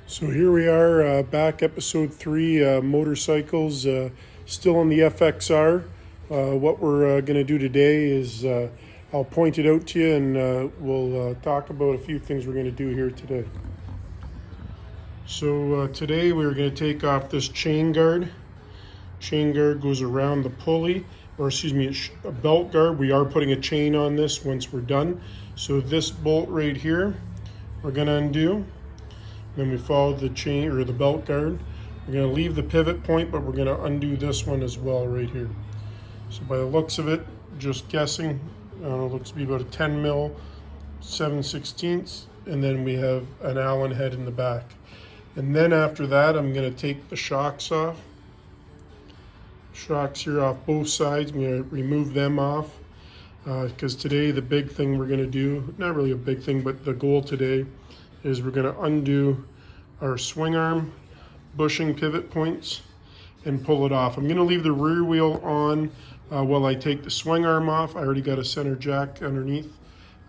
So here we are, back episode 3, motorcycles, still on the FXR. What we're going to do today is I'll point it out to you and we'll talk about a few things we're going to do here today. So today we're going to take off this chain guard. Chain guard goes around the pulley, or excuse me, a belt guard. We are putting a chain on this once we're done. So this bolt right here, we're going to undo. Then we follow the chain or the belt guard. We're going to leave the pivot point, but we're going to undo this one as well right here. So by the looks of it, just guessing, looks to be about a 10 mil 7/16, and then we have an Allen head in the back. And then after that, I'm going to take the shocks off. Shocks here off both sides. I'm going to remove them off because today the big thing we're going to do, not really a big thing, but the goal today is we're going to undo our swing arm bushing pivot points and pull it off. I'm going to leave the rear wheel on while I take the swing arm off. I already got a center jack underneath.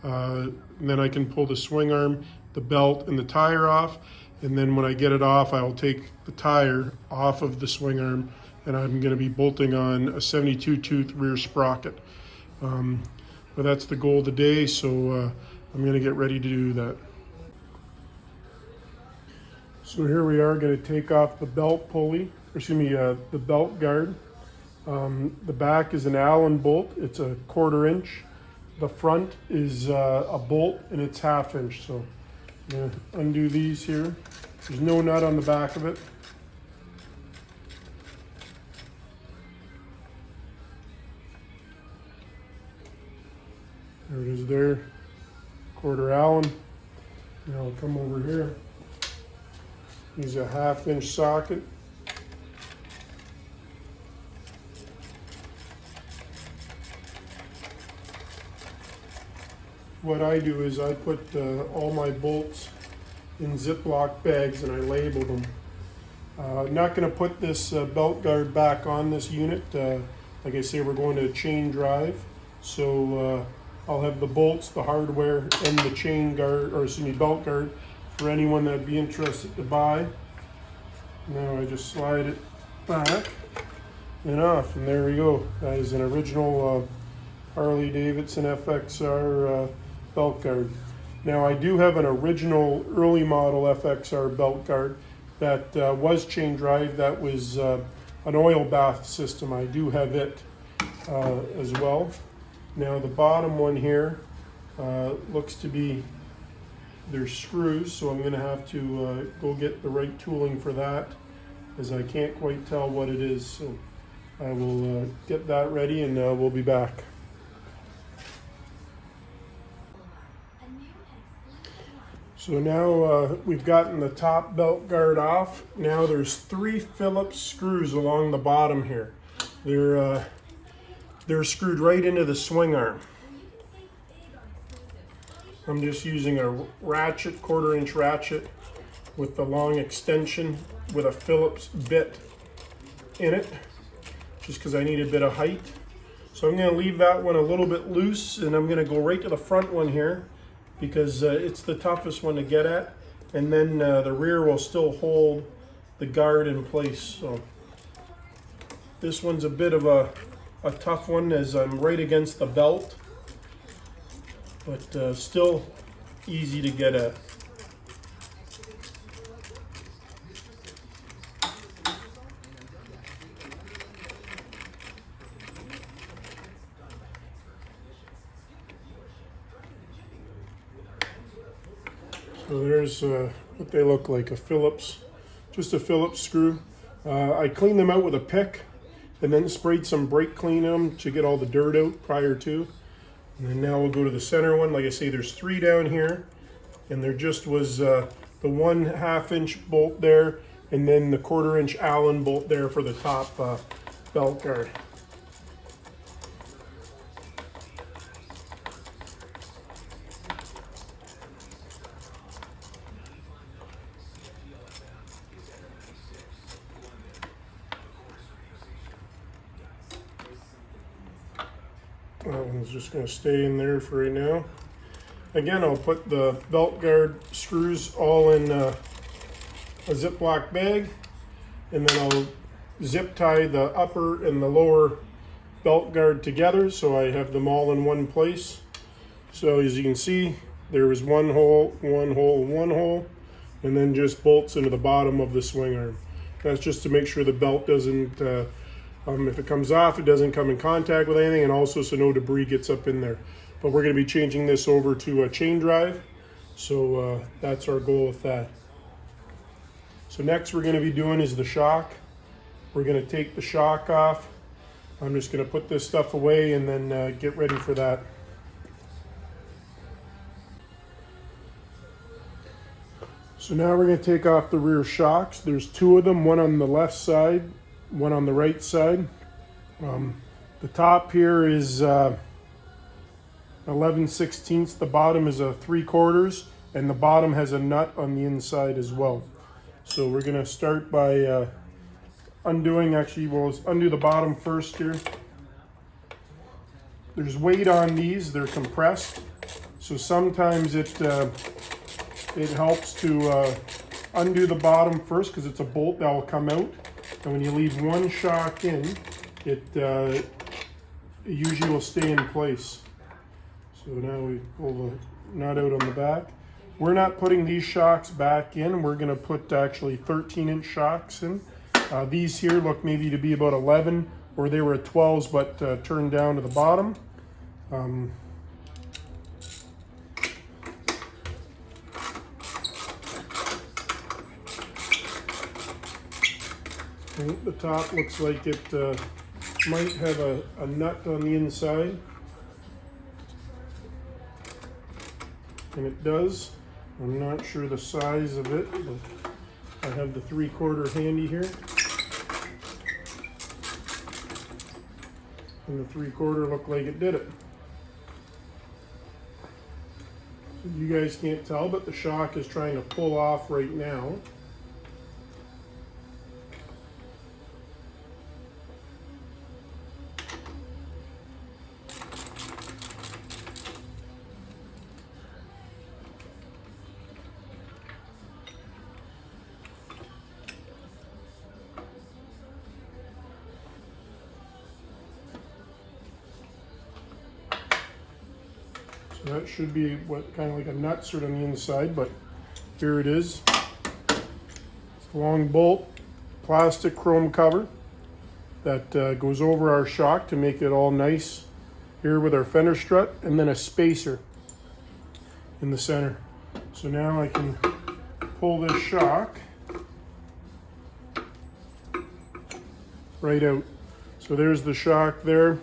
And then I can pull the swing arm, the belt, and the tire off. And then when I get it off, I'll take the tire off of the swing arm, and I'm going to be bolting on a 72 tooth rear sprocket. But that's the goal today, so I'm going to get ready to do that. So here we are going to take off the belt pulley, or excuse me, the belt guard. The back is an Allen bolt. It's a 1/4 inch. The front is a bolt and it's 1/2 inch. So I'm going to undo these here. There's no nut on the back of it. There it is there, 1/4 Allen. Now I'll come over here. Use a 1/2 inch socket. What I do is I put all my bolts in Ziploc bags and I label them. Not going to put this belt guard back on this unit. Like I say, we're going to chain drive. So I'll have the bolts, the hardware, and the chain guard, or excuse me, belt guard, for anyone that'd be interested to buy. Now I just slide it back and off, and there we go. That is an original Harley Davidson FXR belt guard. Now I do have an original early model FXR belt guard that was chain drive. That was an oil bath system. I do have it as well. Now the bottom one here looks to be, there's screws, so I'm going to have to go get the right tooling for that, as I can't quite tell what it is. So I will get that ready and we'll be back. So now we've gotten the top belt guard off. Now there's 3 Phillips screws along the bottom here. They're screwed right into the swing arm. I'm just using a ratchet, 1/4 inch ratchet with the long extension with a Phillips bit in it, just because I need a bit of height. So I'm going to leave that one a little bit loose, and I'm going to go right to the front one here, because it's the toughest one to get at, and then the rear will still hold the guard in place. So this one's a bit of a tough one, as I'm right against the belt, but still easy to get at. So there's what they look like, a Phillips, just a Phillips screw. I cleaned them out with a pick and then sprayed some brake clean on them to get all the dirt out prior to. And then now we'll go to the center one. Like I say, there's 3 down here, and there just was the 1/2 inch bolt there, and then the 1/4 inch Allen bolt there for the top belt guard. That one's just going to stay in there for right now. Again, I'll put the belt guard screws all in a Ziploc bag, and then I'll zip tie the upper and the lower belt guard together so I have them all in one place. So as you can see, there is one hole, one hole, one hole, and then just bolts into the bottom of the swing arm. That's just to make sure the belt doesn't, if it comes off, it doesn't come in contact with anything, and also so no debris gets up in there. But we're going to be changing this over to a chain drive, so that's our goal with that. So next we're going to be doing is the shock. We're going to take the shock off. I'm just going to put this stuff away and then get ready for that. So now we're going to take off the rear shocks. There's two of them, one on the left side, one on the right side. The top here is 11/16. The bottom is a 3/4, and the bottom has a nut on the inside as well. So we're going to start by undoing, actually we'll undo the bottom first here. There's weight on these, they're compressed. So sometimes it helps to undo the bottom first because it's a bolt that will come out. And when you leave one shock in, it usually will stay in place. So now we pull the nut out on the back. We're not putting these shocks back in. We're going to put actually 13-inch shocks in. These here look maybe to be about 11, or they were at 12s but turned down to the bottom. The top looks like it might have a nut on the inside, and it does. I'm not sure the size of it, but I have the 3/4 handy here, and the 3/4 looked like it did it. So you guys can't tell, but the shock is trying to pull off right now. That should be what kind of like a nut sort on the inside, but here it is. It's a long bolt, plastic chrome cover that goes over our shock to make it all nice here with our fender strut, and then a spacer in the center. So now I can pull this shock right out. So there's the shock there.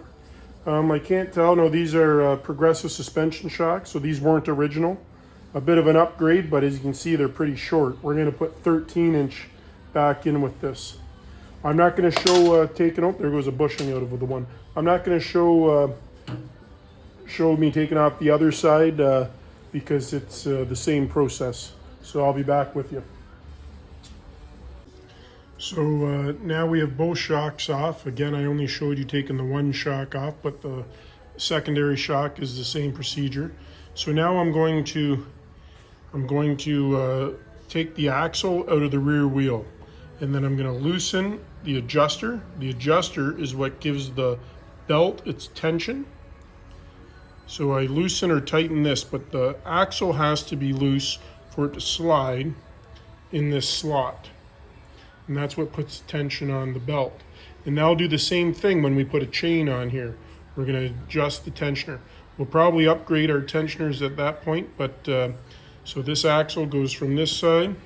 I can't tell. No, these are progressive suspension shocks, so these weren't original. A bit of an upgrade, but as you can see, they're pretty short. We're going to put 13-inch back in with this. I'm not going to show taking out. There goes a bushing out of the one. I'm not going to show me taking off the other side because it's the same process. So I'll be back with you. So now we have both shocks off. Again, I only showed you taking the one shock off, but the secondary shock is the same procedure. So now I'm going to take the axle out of the rear wheel, and then I'm going to loosen the adjuster. The adjuster is what gives the belt its tension. So I loosen or tighten this, but the axle has to be loose for it to slide in this slot. And that's what puts tension on the belt. And that'll do the same thing when we put a chain on here. We're going to adjust the tensioner. We'll probably upgrade our tensioners at that point, but so this axle goes from this side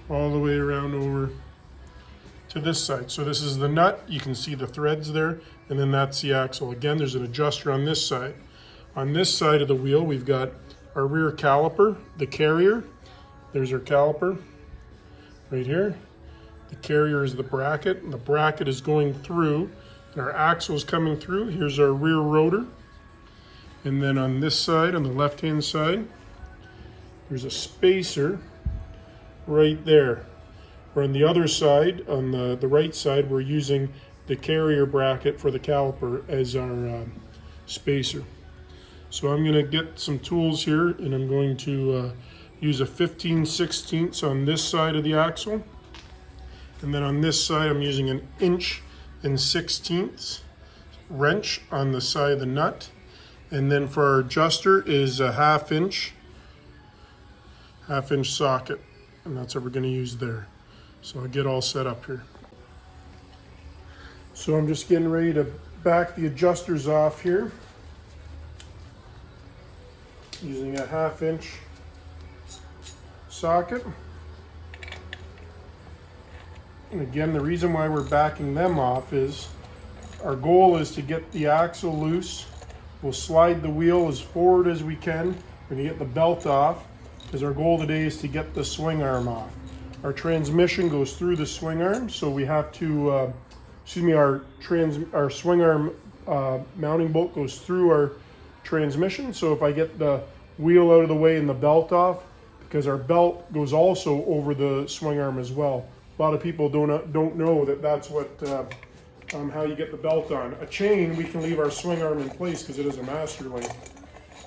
all the way around over to this side. So this is the nut. You can see the threads there, and then that's the axle. Again, there's an adjuster on this side. On this side of the wheel, we've got our rear caliper, the carrier. There's our caliper right here. The carrier is the bracket, and the bracket is going through, and our axle is coming through. Here's our rear rotor. And then on this side, on the left-hand side, there's a spacer right there. Or on the other side, on the right side, we're using the carrier bracket for the caliper as our spacer. So I'm going to get some tools here, and I'm going to use a 15/16 on this side of the axle. And then on this side, I'm using an 1/16 wrench on the side of the nut. And then for our adjuster is a 1/2 inch socket. And that's what we're going to use there. So I'll get all set up here. So I'm just getting ready to back the adjusters off here, using a 1/2 inch socket. And again, the reason why we're backing them off is our goal is to get the axle loose. We'll slide the wheel as forward as we can. We're going to get the belt off, because our goal today is to get the swing arm off. Our transmission goes through the swing arm, so we have to, our swing arm mounting bolt goes through our transmission. So if I get the wheel out of the way and the belt off, because our belt goes also over the swing arm as well. A lot of people don't know that that's what how you get the belt on. A chain, we can leave our swing arm in place because it is a master link,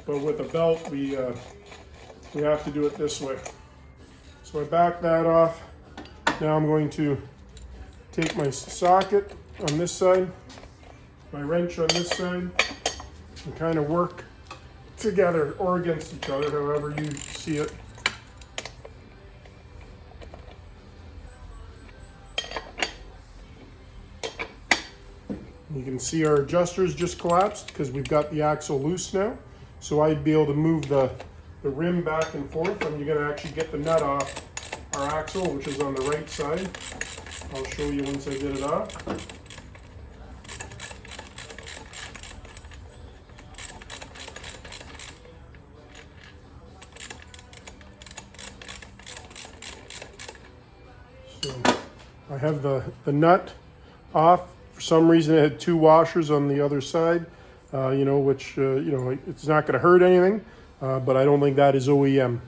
but with a belt, we have to do it this way. So I back that off. Now I'm going to take my socket on this side, my wrench on this side, and kind of work together or against each other, however you see it. You can see our adjusters just collapsed because we've got the axle loose now. So I'd be able to move the rim back and forth. I'm going to actually get the nut off our axle, which is on the right side. I'll show you once I get it off. So I have the nut off. For some reason, it had 2 washers on the other side, which it's not going to hurt anything, but I don't think that is OEM.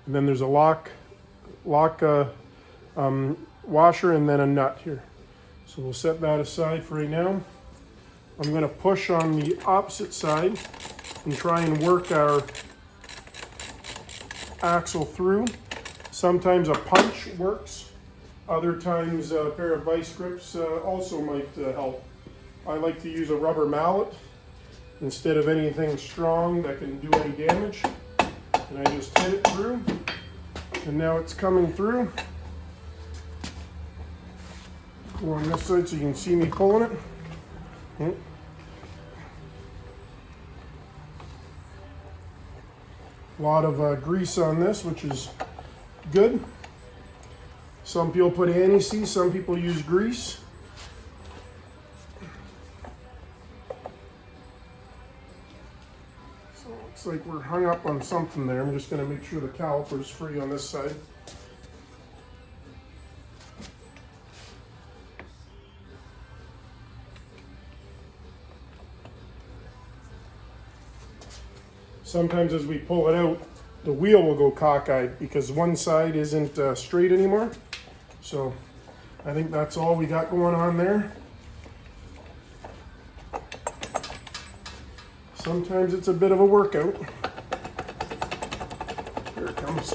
And then there's a lock washer and then a nut here. So we'll set that aside for right now. I'm going to push on the opposite side and try and work our axle through. Sometimes a punch works. Other times a pair of vice grips also might help. I like to use a rubber mallet instead of anything strong that can do any damage. And I just hit it through. And now it's coming through. Go on this side so you can see me pulling it. A lot of grease on this, which is good. Some people put anti-seize, some people use grease. So it looks like we're hung up on something there. I'm just going to make sure the caliper is free on this side. Sometimes as we pull it out, the wheel will go cockeyed because one side isn't straight anymore. So I think that's all we got going on there. Sometimes it's a bit of a workout. Here it comes.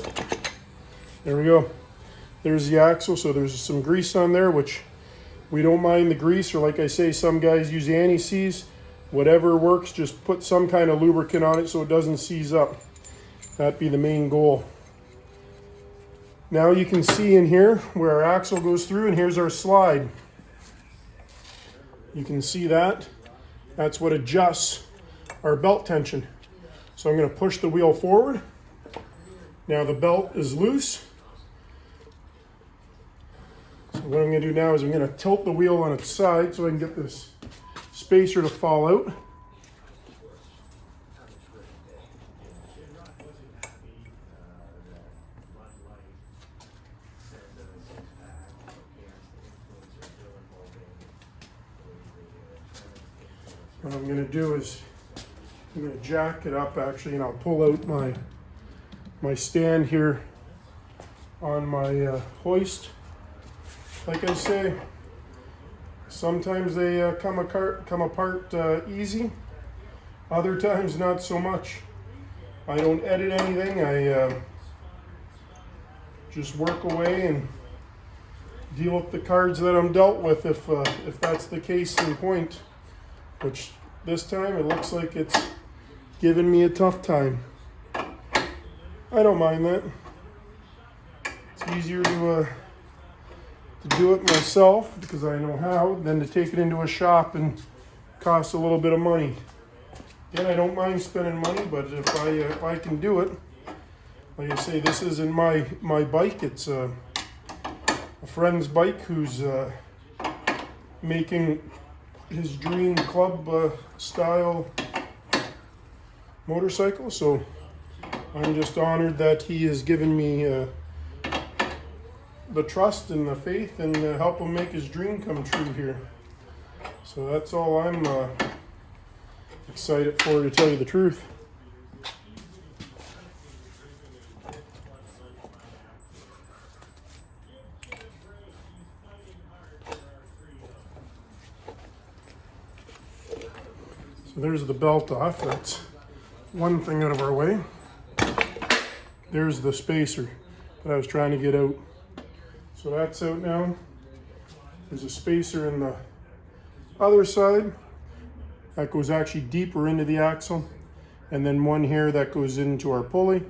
There we go. There's the axle. So there's some grease on there, which we don't mind the grease, or like I say, some guys use anti-seize. Whatever works, just put some kind of lubricant on it so it doesn't seize up. That'd be the main goal. Now you can see in here where our axle goes through, and here's our slide. You can see that. That's what adjusts our belt tension. So I'm going to push the wheel forward. Now the belt is loose. So what I'm going to do now is I'm going to tilt the wheel on its side so I can get this spacer to fall out. What I'm going to do is I'm going to jack it up actually, and I'll pull out my stand here on my hoist. Like I say, sometimes they come apart easy, other times not so much. I don't edit anything. just work away and deal with the cards that I'm dealt with if that's the case in point, which this time it looks like it's giving me a tough time. I don't mind that. It's easier to do it myself because I know how than to take it into a shop and cost a little bit of money. Again, I don't mind spending money, but if I can do it, like I say, this isn't my bike. It's a friend's bike who's making his dream club style motorcycle. So I'm just honored that he has given me the trust and the faith and help him make his dream come true here. So that's all I'm excited for, to tell you the truth. So there's the belt off. That's one thing out of our way. There's the spacer that I was trying to get out. So that's out now. There's a spacer in the other side that goes actually deeper into the axle, and then one here that goes into our pulley.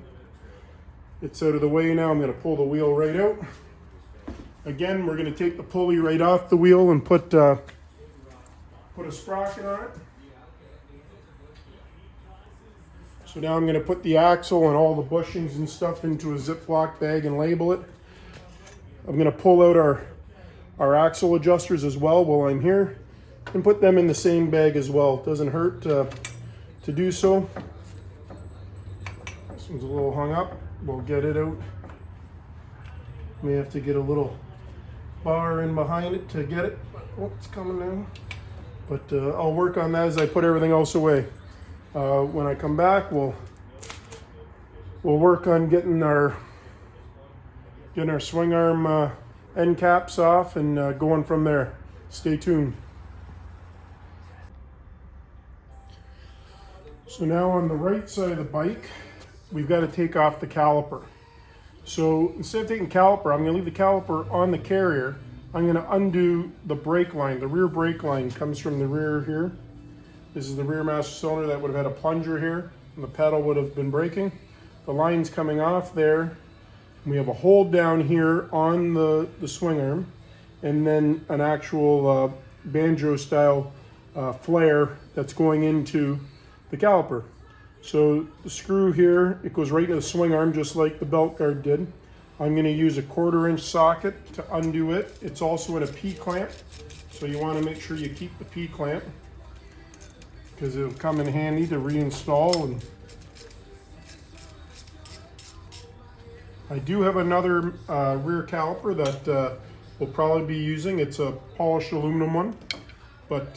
It's out of the way now. I'm going to pull the wheel right out. Again, we're going to take the pulley right off the wheel and put a sprocket on it. So now I'm going to put the axle and all the bushings and stuff into a Ziploc bag and label it. I'm going to pull out our axle adjusters as well while I'm here and put them in the same bag as well. It doesn't hurt to do so. This one's a little hung up. We'll get it out. May have to get a little bar in behind it to get it. Oh, it's coming now. But I'll work on that as I put everything else away. When I come back, we'll work on getting our swing arm end caps off and going from there. Stay tuned. So now on the right side of the bike, we've got to take off the caliper. So instead of taking caliper, I'm going to leave the caliper on the carrier. I'm going to undo the brake line. The rear brake line comes from the rear here. This is the rear master cylinder that would have had a plunger here, and the pedal would have been braking. The line's coming off there. We have a hold down here on the swing arm, and then an actual banjo style flare that's going into the caliper. So the screw here, it goes right into the swing arm just like the belt guard did. I'm going to use a 1/4-inch socket to undo it. It's also in a P-clamp, so you want to make sure you keep the P-clamp because it'll come in handy to reinstall. And I do have another rear caliper that we'll probably be using. It's a polished aluminum one, but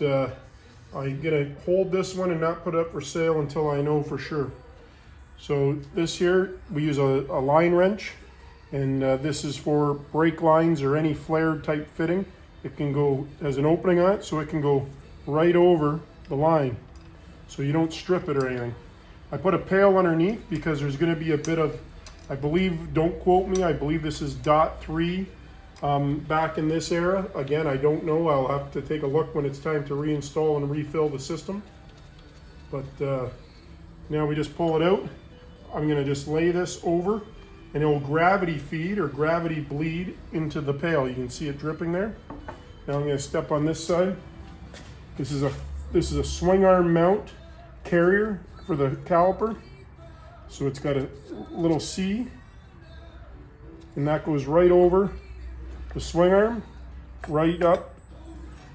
I'm gonna hold this one and not put it up for sale until I know for sure. So this here, we use a line wrench, and this is for brake lines or any flared type fitting. It can go, has an opening on it, so it can go right over the line, so you don't strip it or anything. I put a pail underneath because there's gonna be a bit of, I believe, don't quote me, I believe this is .3 back in this era. Again, I don't know. I'll have to take a look when it's time to reinstall and refill the system. But now we just pull it out. I'm going to just lay this over, and it will gravity feed or gravity bleed into the pail. You can see it dripping there. Now I'm going to step on this side. This is a swing arm mount carrier for the caliper. So it's got a little C, and that goes right over the swing arm, right up,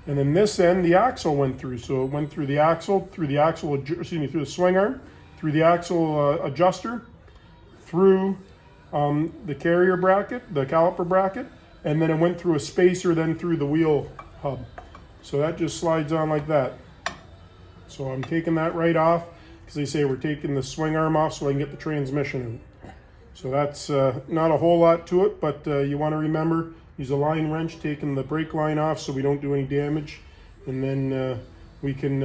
and then this end the axle went through. So it went through the axle, through the swing arm, through the axle adjuster, through the carrier bracket, the caliper bracket, and then it went through a spacer, then through the wheel hub. So that just slides on like that. So I'm taking that right off because they say we're taking the swing arm off so I can get the transmission out. So that's not a whole lot to it, but you want to remember, use a line wrench, taking the brake line off so we don't do any damage. And then we can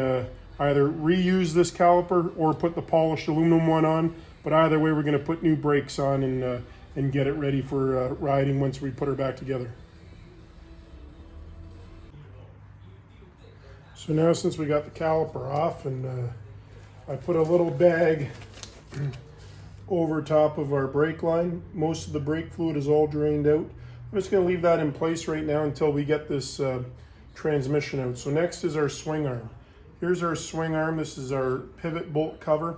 either reuse this caliper or put the polished aluminum one on. But either way, we're going to put new brakes on and and get it ready for riding once we put her back together. So now, since we got the caliper off, and I put a little bag over top of our brake line. Most of the brake fluid is all drained out. I'm just going to leave that in place right now until we get this transmission out. So next is our swing arm. Here's our swing arm. This is our pivot bolt cover.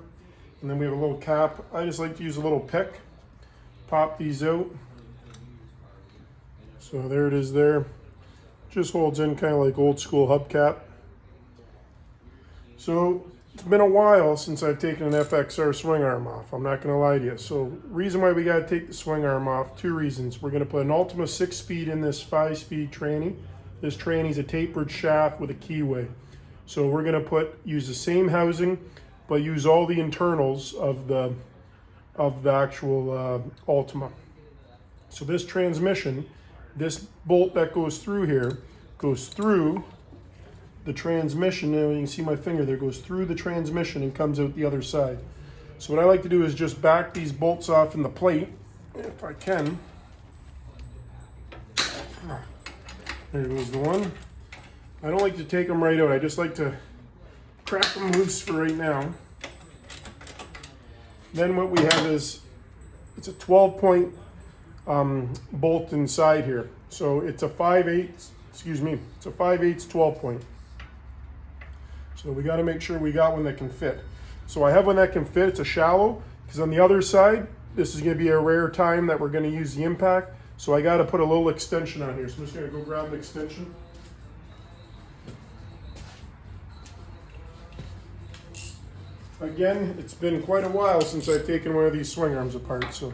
And then we have a little cap. I just like to use a little pick. Pop these out. So there it is there. Just holds in kind of like old school hubcap. So it's been a while since I've taken an FXR swing arm off. I'm not going to lie to you. So reason why we got to take the swing arm off, two reasons. We're going to put an Ultima 6-speed in this 5-speed tranny. This tranny is a tapered shaft with a keyway. So we're going to use the same housing, but use all the internals of the actual Ultima. So this transmission, this bolt that goes through here, goes through the transmission. Now you can see my finger there, goes through the transmission and comes out the other side. So what I like to do is just back these bolts off in the plate, if I can. There goes the one. I don't like to take them right out. I just like to crack them loose for right now. Then what we have is, it's a 12-point bolt inside here. So it's a 5/8, it's a 5/8 12-point. So we got to make sure we got one that can fit. So I have one that can fit. It's a shallow, because on the other side, this is going to be a rare time that we're going to use the impact. So I got to put a little extension on here. So I'm just going to go grab an extension. Again, it's been quite a while since I've taken one of these swing arms apart, so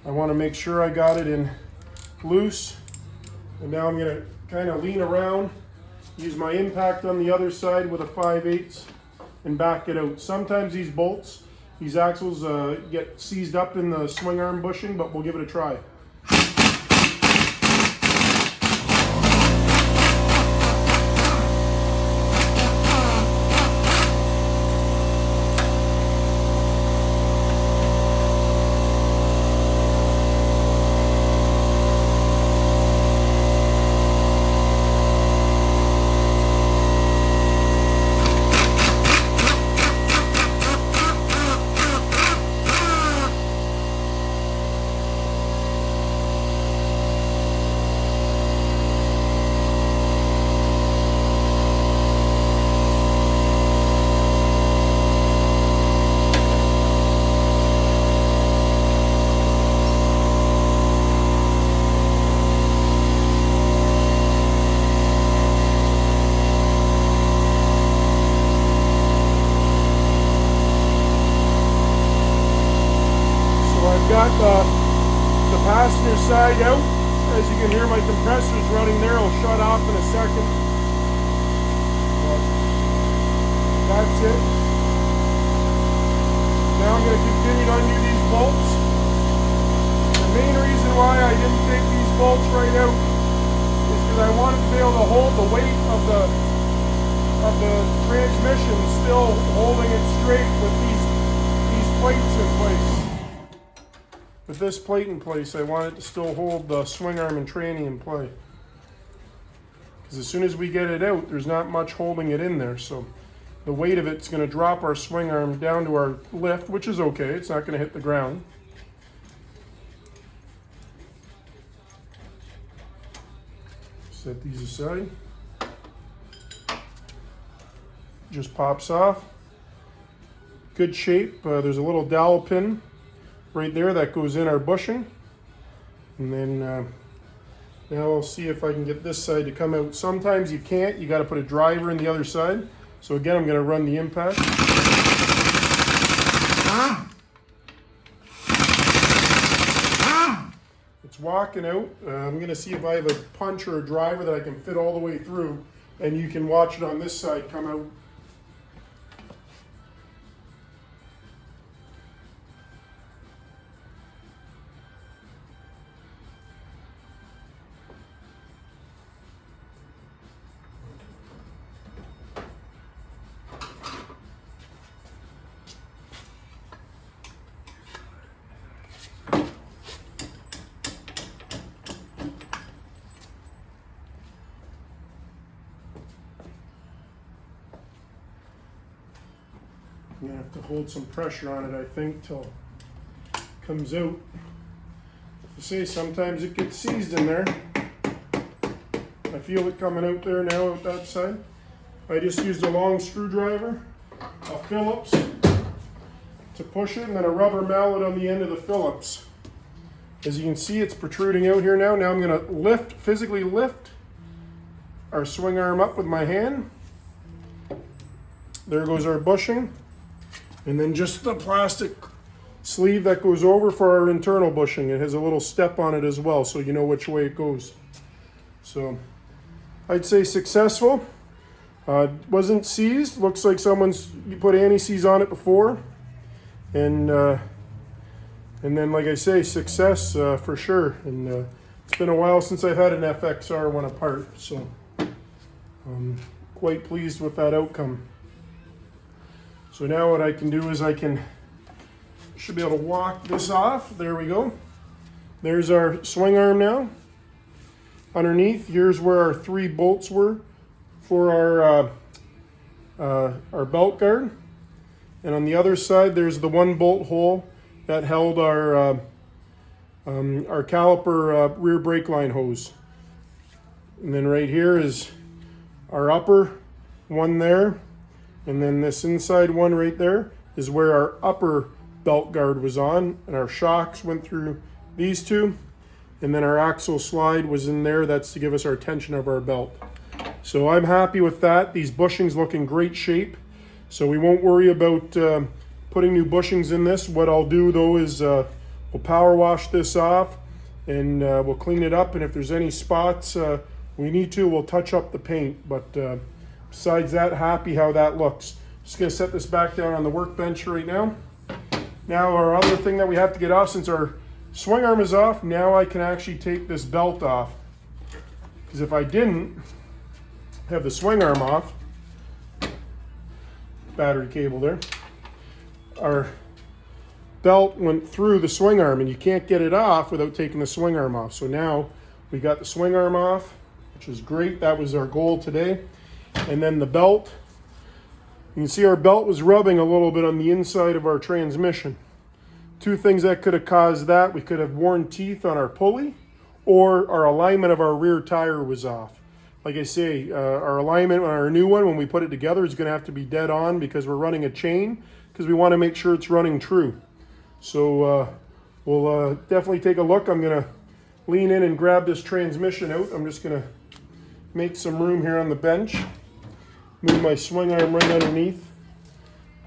I want to make sure I got it in loose. And now I'm going to kind of lean around, use my impact on the other side with a 5/8 and back it out. Sometimes these bolts, these axles get seized up in the swing arm bushing, but we'll give it a try. Got the passenger side out. As you can hear, my compressor's running there. I'll shut off in a second. But that's it. Now I'm going to continue to undo these bolts. The main reason why I didn't take these bolts right out is because I wanted to be able to hold the weight of the transmission, still holding it straight with these plates in place. With this plate in place, I want it to still hold the swing arm and tranny in play. Because as soon as we get it out, there's not much holding it in there. So the weight of it's going to drop our swing arm down to our lift, which is okay. It's not going to hit the ground. Set these aside. Just pops off. Good shape. There's a little dowel pin right there that goes in our bushing. And then now I'll see if I can get this side to come out. Sometimes you can't. You got to put a driver in the other side. So again, I'm going to run the impact. It's walking out. I'm going to see if I have a punch or a driver that I can fit all the way through, and you can watch it on this side come out. I'm gonna have to hold some pressure on it, I think, till it comes out. You see, sometimes it gets seized in there. I feel it coming out there now out that side. I just used a long screwdriver, a Phillips to push it, and then a rubber mallet on the end of the Phillips. As you can see, it's protruding out here now. Now I'm gonna physically lift our swing arm up with my hand. There goes our bushing. And then just the plastic sleeve that goes over for our internal bushing. It has a little step on it as well, so you know which way it goes. So I'd say successful. Wasn't seized. Looks like someone's put anti-seize on it before. And then, like I say, success for sure. And it's been a while since I've had an FXR one apart, so I'm quite pleased with that outcome. So now what I can do is should be able to walk this off. There we go. There's our swing arm now. Underneath, here's where our 3 bolts were for our belt guard. And on the other side, there's the 1 bolt hole that held our caliper rear brake line hose. And then right here is our upper one there. And then this inside one right there is where our upper belt guard was on, and our shocks went through these 2. And then our axle slide was in there. That's to give us our tension of our belt. So I'm happy with that. These bushings look in great shape. So we won't worry about putting new bushings in this. What I'll do though is we'll power wash this off, and we'll clean it up. And if there's any spots we need to, we'll touch up the paint. But besides that, happy how that looks. Just gonna set this back down on the workbench right now. Now our other thing that we have to get off, since our swing arm is off, now I can actually take this belt off. Because if I didn't have the swing arm off, battery cable there, our belt went through the swing arm, and you can't get it off without taking the swing arm off. So now we got the swing arm off, which is great. That was our goal today. And then the belt, you can see our belt was rubbing a little bit on the inside of our transmission. 2 things that could have caused that: we could have worn teeth on our pulley, or our alignment of our rear tire was off. Like I say, our alignment on our new one, when we put it together, is going to have to be dead on, because we're running a chain, because we want to make sure it's running true. So we'll definitely take a look. I'm going to lean in and grab this transmission out. I'm just going to make some room here on the bench. Move my swing arm right underneath.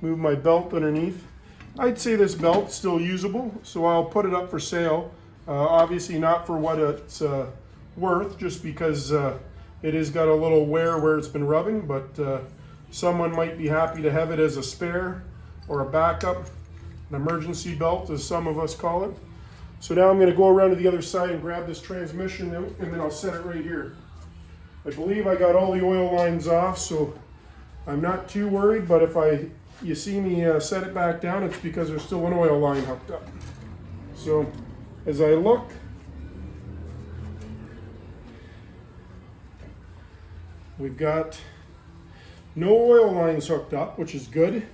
Move my belt underneath. I'd say this belt's still usable, so I'll put it up for sale. Obviously not for what it's worth, just because it has got a little wear where it's been rubbing, but someone might be happy to have it as a spare or a backup, an emergency belt, as some of us call it. So now I'm going to go around to the other side and grab this transmission out, and then I'll set it right here. I believe I got all the oil lines off, so I'm not too worried, but if you see me set it back down, it's because there's still an oil line hooked up. So as I look, we've got no oil lines hooked up, which is good.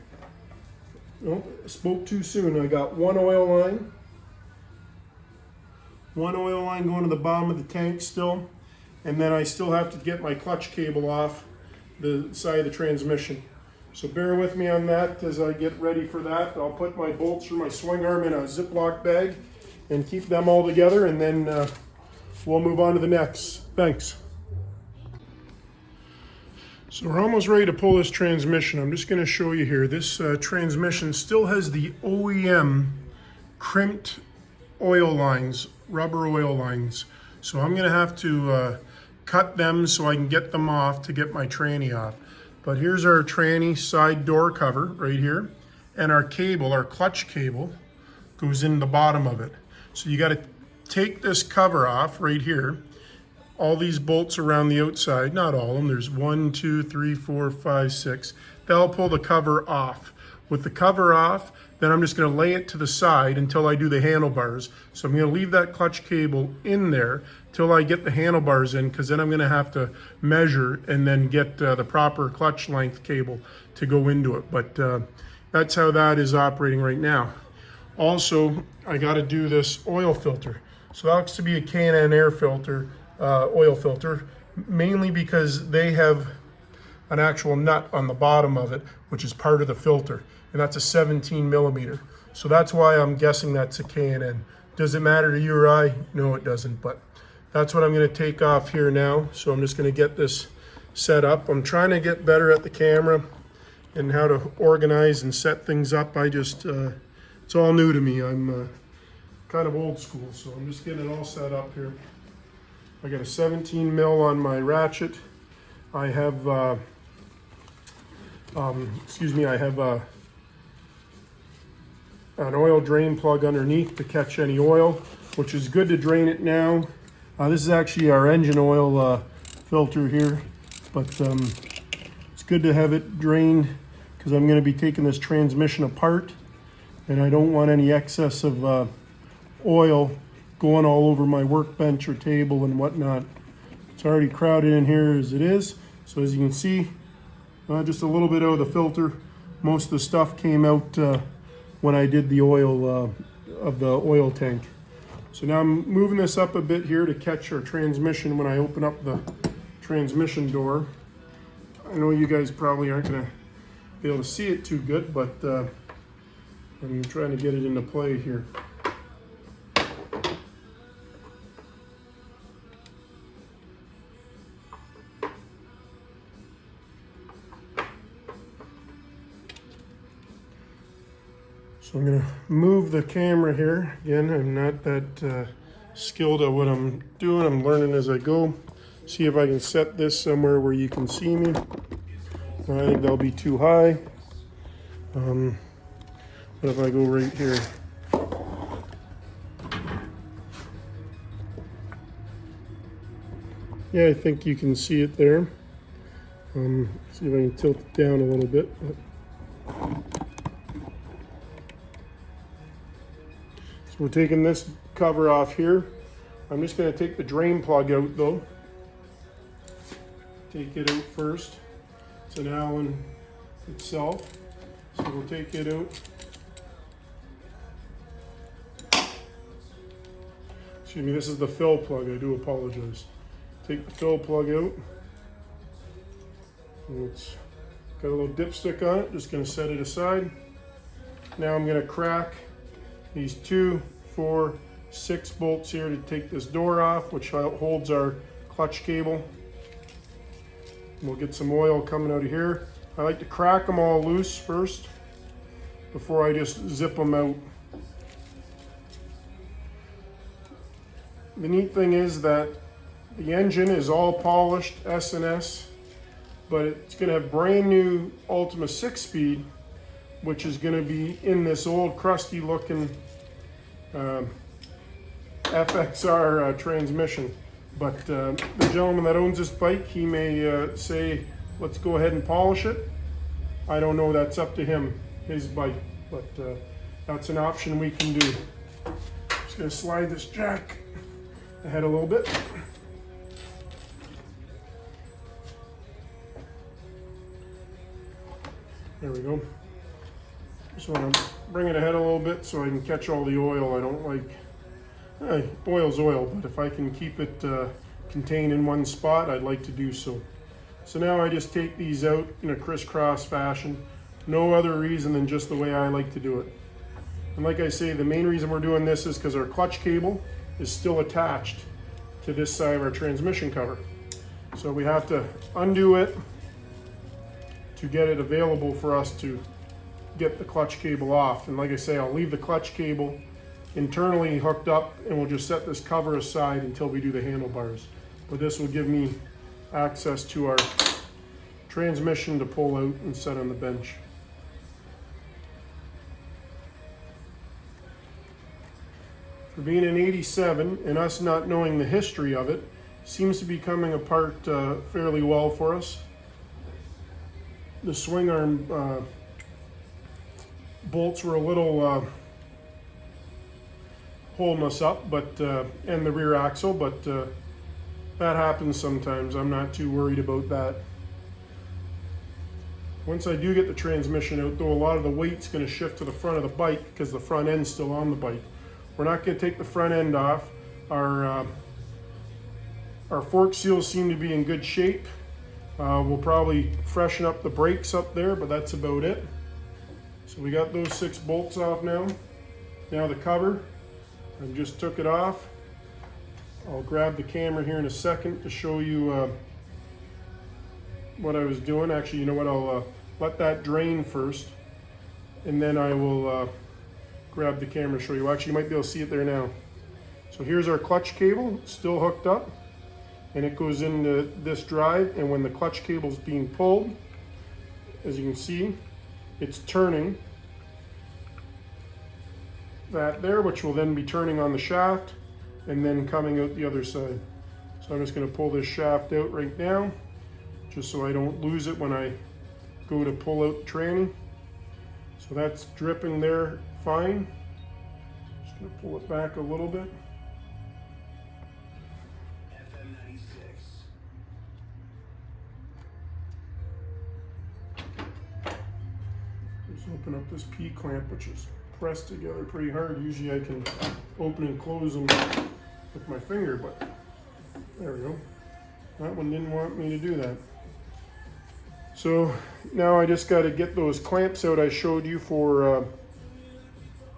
Oh, I spoke too soon. I got 1 oil line. 1 oil line going to the bottom of the tank still. And then I still have to get my clutch cable off the side of the transmission. So bear with me on that as I get ready for that. I'll put my bolts for my swing arm in a Ziploc bag and keep them all together, and then we'll move on to the next. Thanks. So we're almost ready to pull this transmission. I'm just going to show you here. This transmission still has the OEM crimped oil lines, rubber oil lines. So I'm going to have to cut them so I can get them off to get my tranny off. But here's our tranny side door cover right here. And our cable, our clutch cable, goes in the bottom of it. So you got to take this cover off right here. All these bolts around the outside, not all of them, there's 1, 2, 3, 4, 5, 6. That'll pull the cover off. With the cover off, then I'm just going to lay it to the side until I do the handlebars. So I'm going to leave that clutch cable in there till I get the handlebars in, because then I'm going to have to measure and then get the proper clutch length cable to go into it. But that's how that is operating right now. Also, I got to do this oil filter. So that looks to be a K&N air filter, oil filter, mainly because they have an actual nut on the bottom of it, which is part of the filter, and that's a 17 millimeter. So that's why I'm guessing that's a K&N. Does it matter to you or I? No, it doesn't, but that's what I'm gonna take off here now. So I'm just gonna get this set up. I'm trying to get better at the camera and how to organize and set things up. It's all new to me. I'm kind of old school, so I'm just getting it all set up here. I got a 17 mil on my ratchet. I have, I have an oil drain plug underneath to catch any oil, which is good to drain it now. This is actually our engine oil filter here, but it's good to have it drained because I'm going to be taking this transmission apart, and I don't want any excess of oil going all over my workbench or table and whatnot. It's already crowded in here as it is. So as you can see, just a little bit out of the filter. Most of the stuff came out when I did the oil of the oil tank. So now I'm moving this up a bit here to catch our transmission when I open up the transmission door. I know you guys probably aren't gonna be able to see it too good, but I'm trying to get it into play here. So I'm gonna move the camera here. Again, I'm not that skilled at what I'm doing. I'm learning as I go. See if I can set this somewhere where you can see me. I think that'll be too high. What if I go right here? Yeah, I think you can see it there. See if I can tilt it down a little bit. We're taking this cover off here. I'm just going to take the drain plug out though. Take it out first. It's an Allen itself. So we'll take it out. Excuse me, this is the fill plug. I do apologize. Take the fill plug out. And it's got a little dipstick on it. Just going to set it aside. Now I'm going to crack these 2, 4, 6 bolts here to take this door off, which holds our clutch cable. We'll get some oil coming out of here. I like to crack them all loose first before I just zip them out. The neat thing is that the engine is all polished S&S, but it's going to have brand new Ultima 6-speed, which is going to be in this old crusty looking FXR transmission. But the gentleman that owns this bike, he may say, let's go ahead and polish it. I don't know, that's up to him, his bike, but that's an option we can do. Just gonna slide this jack ahead a little bit. There we go. Just want to bring it ahead a little bit so I can catch all the oil. I don't like, oil's oil, but if I can keep it contained in one spot, I'd like to do so. So now I just take these out in a crisscross fashion. No other reason than just the way I like to do it. And like I say, the main reason we're doing this is because our clutch cable is still attached to this side of our transmission cover. So we have to undo it to get it available for us to get the clutch cable off. And like I say, I'll leave the clutch cable internally hooked up and we'll just set this cover aside until we do the handlebars. But this will give me access to our transmission to pull out and set on the bench. For being an 87 and us not knowing the history of it, seems to be coming apart fairly well for us. The swing arm bolts were a little holding us up, but and the rear axle, but that happens sometimes. I'm not too worried about that. Once I do get the transmission out, though, a lot of the weight's going to shift to the front of the bike because the front end's still on the bike. We're not going to take the front end off. Our fork seals seem to be in good shape. We'll probably freshen up the brakes up there, but that's about it. So we got those 6 bolts off now. Now the cover, I just took it off. I'll grab the camera here in a second to show you what I was doing. Actually, you know what, I'll let that drain first, and then I will grab the camera to show you. Actually, you might be able to see it there now. So here's our clutch cable, still hooked up, and it goes into this drive, and when the clutch cable is being pulled, as you can see, it's turning that there, which will then be turning on the shaft and then coming out the other side. So I'm just going to pull this shaft out right now, just so I don't lose it when I go to pull out the tranny. So that's dripping there fine. Just going to pull it back a little bit. Just open up this P-clamp, which is pressed together pretty hard. Usually I can open and close them with my finger, but there we go. That one didn't want me to do that. So now I just got to get those clamps out I showed you for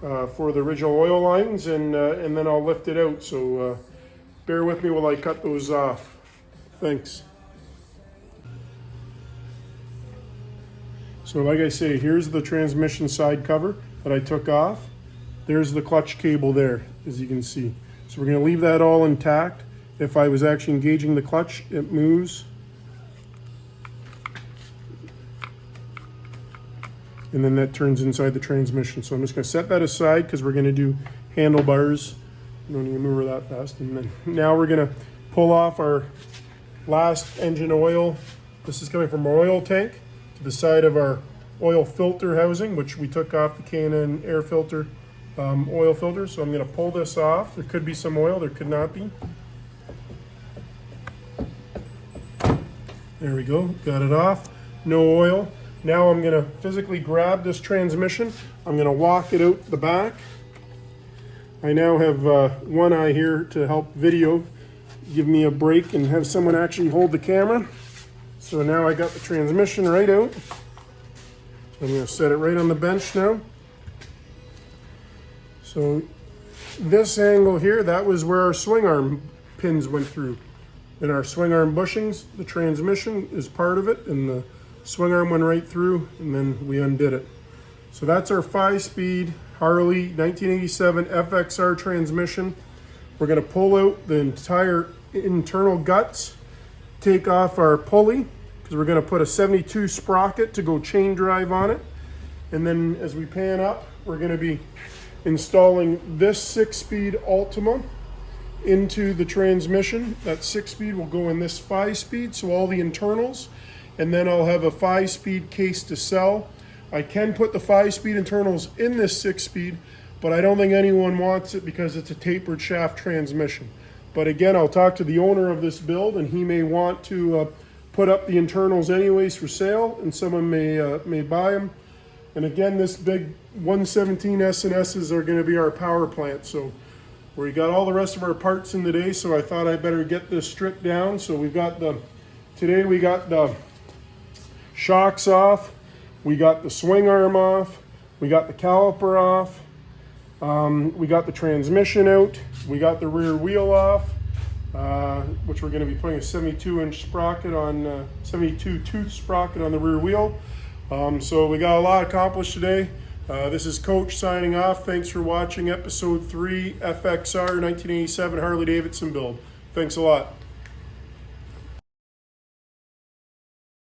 the original oil lines, and then I'll lift it out. So bear with me while I cut those off. Thanks. So like I say, here's the transmission side cover that I took off. There's the clutch cable there, as you can see. So we're going to leave that all intact. If I was actually engaging the clutch, it moves. And then that turns inside the transmission. So I'm just going to set that aside because we're going to do handlebars. You don't need to move her that fast. And then now we're going to pull off our last engine oil. This is coming from our oil tank to the side of our oil filter housing, which we took off the K&N air filter oil filter. So I'm going to pull this off. There could be some oil, there could not be. There we go, got it off. No oil. Now I'm going to physically grab this transmission. I'm going to walk it out the back. I now have one eye here to help video, give me a break and have someone actually hold the camera. So now I got the transmission right out. I'm going to set it right on the bench now. So this angle here, that was where our swing arm pins went through. In our swing arm bushings, the transmission is part of it, and the swing arm went right through, and then we undid it. So that's our 5-speed Harley 1987 FXR transmission. We're going to pull out the entire internal guts, take off our pulley, because we're going to put a 72 sprocket to go chain drive on it. And then as we pan up, we're going to be installing this 6-speed Ultima into the transmission. That 6-speed will go in this 5-speed, so all the internals, and then I'll have a 5-speed case to sell. I can put the 5-speed internals in this 6-speed, but I don't think anyone wants it because it's a tapered shaft transmission. But again, I'll talk to the owner of this build, and he may want to put up the internals anyways for sale, and someone may buy them. And again, this big 117 S&S's are going to be our power plant. So we got all the rest of our parts in today, so I thought I better get this stripped down. So today we got the shocks off, we got the swing arm off, we got the caliper off, we got the transmission out, we got the rear wheel off, which we're going to be putting a 72-inch sprocket on, 72-tooth sprocket on the rear wheel. So we got a lot accomplished today. This is Coach signing off. Thanks for watching episode 3 FXR 1987 Harley Davidson build. Thanks a lot.